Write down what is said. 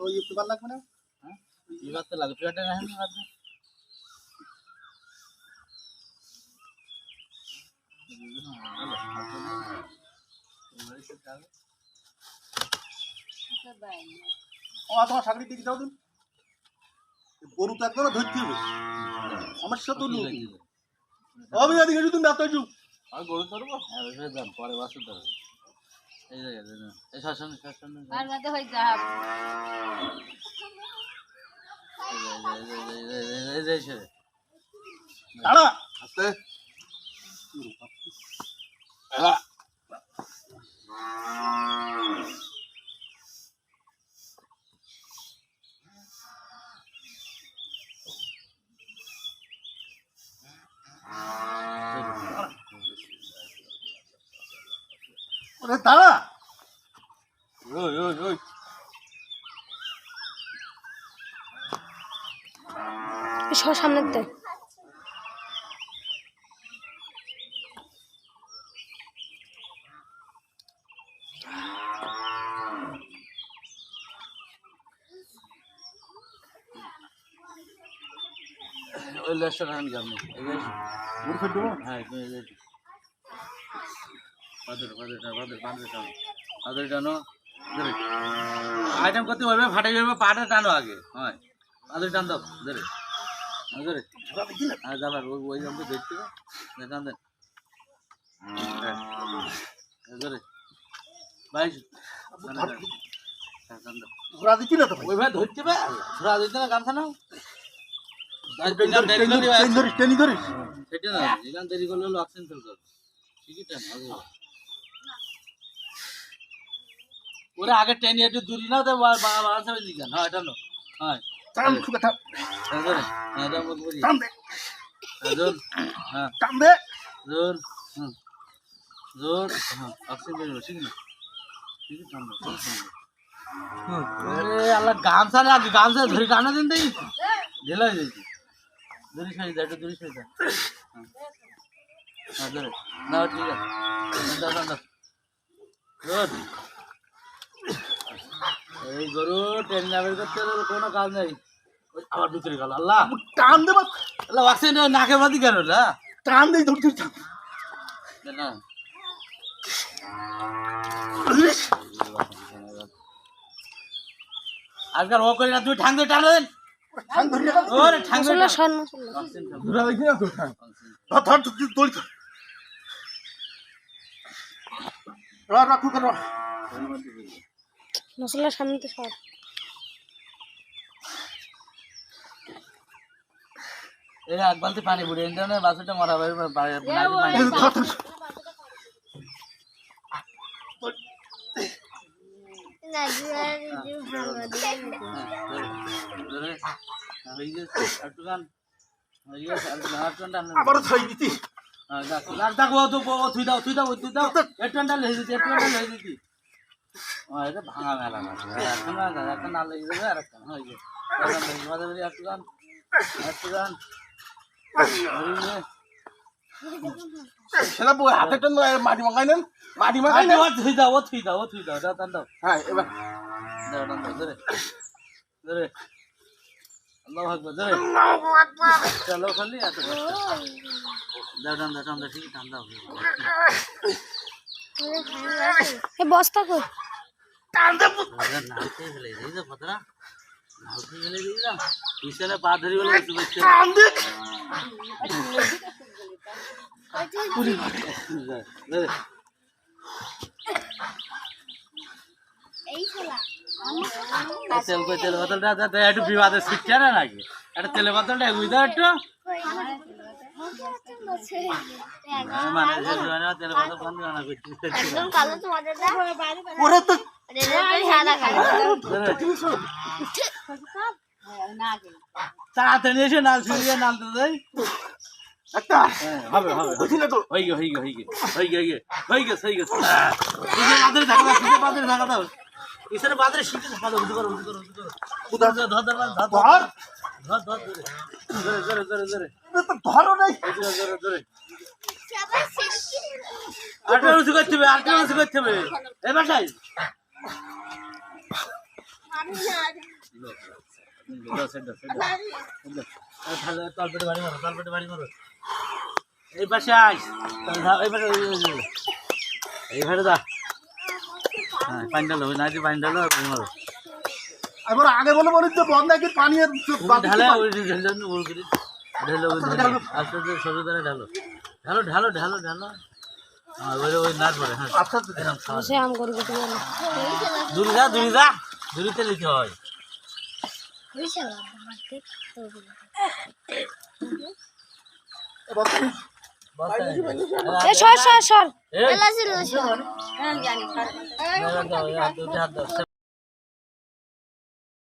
ওই একটু বার লাগবে না হ্যাঁ এবার তো লাগবে পেটে না তোমার চাকরি দিকে যাও দিন গরু তো একদম ধরতে হবে আমার সাথে আমি এদিকে যদি না তাই আর গরু ধরবো হ্যাঁ যান পরে বাসে ধরবো এই জায়গায় এই শাসন হয়ে যা দাঁড়া আস্তে দাঁড়া সামনে দে ওই লেসটা রান গামনে এই যে গরু ফেট দেবো হ্যাঁ তুমি এই যে পাদের টানো আইটেম করতে পারবে ফাটে যাবে পাটা টানো আগে হয় পাদের টান দাও ধরে ধরে আর যাবার ওই জন্য দেখতে টান দেন ধরে ভাই ঘোরা দিচ্ছি না তো ওই ভাই ধরতে পারে ধরা দিতে না গামছা নাও টেনি ধরিস সেটা না এখান দেরি করলে হলো অক্সিজেন ফেল করবে ঠিকই টান আগে ওরা আগে টেনে একটু দূরি না তো বাড়াতে হবে দিকে হ্যাঁ এটা নো হ্যাঁ টান খুবে থাক ধরে হ্যাঁ এটা বল করি টান দে জোর হ্যাঁ টান দে জোর জোর হ্যাঁ অক্সিজেন বের ঠিক না ঠিক টান আরে আল্লাহ গামছা না গামছা ধরে টানা দিন দেই ঢেলা হয়ে যাচ্ছে দূরি সাইড দে একটু দূরি সাইড দে হ্যাঁ ধরে না ঠিক আছে দাও দাও দাও জোর এই গরু ট্রেন নামের করতে কোনো কাজ নেই আবার ভিতরে গেল আল্লাহ টান দে বাপ আল্লাহ ওয়াক্সিন নাকে বাদি কেন না টান দে ধরতে টান না আজকাল ও করি না তুই ঠাং দিয়ে টানেন টান ধরি না ওরে ঠাং দিয়ে মশলা সর ঘোরা দেখি না তো টান ধর তুই দড়ি রাখু কেন মশলা সামনে তো সর এই এক বালতি পানি বুড়ে এনে না বাসুটা মারা ভাই আবার ছাই দিতি দেখো তুই দাও তুই দাও তুই দাও একটু লেগে দিতি একটু লেগে দিতি এটা ভাঙা মেলা একটা না লেগে যাবে আর একটা হয়ে যাবে একটু গান একটু গান সেটা বই হাতে টান মাটি মাখাই নেন মাটি মাখাই নেন থুই দাও ও থুই দাও ও থুই দাও টান দাও হ্যাঁ এবার দাও টান দাও ধরে ধরে আল্লাহু আকবার ধরে চলো খালি এত দাও টান দাও ঠিক টান দাও এ বস্তা কই টান দে নালতে ফেলে দিই তো পতরা নালতে ফেলে দিই না পিছনে পা ধরি বলে একটু বেশি টান দে ধরে তেল কই তেল বোতলটা একটু বিবাদে শিখছে না নাকি একটা তেলের বোতলটা এগুই দাও একটু মানে তেলের বোতল বন্ধ না করছি ওরে তো তাড়াতাড়ি এসে নাল ছুঁড়িয়ে নালতে দেয় একটা হবে হবে বুঝি না তো হয়ে গেছে বাদরে থাকা দাও পিছনে বাদরে থাকা দাও পিছনে বাদরে শিখে থাকা দাও উঠে করো ধর ধর ধর ধরে ধরো নাই ধরে আটটা উঁচু করতে হবে এ বাসায় তলপেটে বাড়ি মারো, তলপেটে বাড়ি মারো। এই পাশে আইস, এই পাশে এইভাবে যা। হ্যাঁ, পানি ঢালো, না যে পানি ঢালো আর পানি মারো। এবার আগে বলে বলি তো বন্ধ নাকি পানি ঢালে ওই ঢেলে ওই করে ঢেলে ওই ঢেলে আস্তে আস্তে সরু ধারে ঢালো ঢালো ঢালো ঢালো ঢালো। হ্যাঁ ওই নাচ পড়ে। হ্যাঁ আচ্ছা সে আম করে দিতে বলো দূরে যা দূরিতে নিতে হয়। এ সর সর সর এই, হাত দাও, হাত দাও।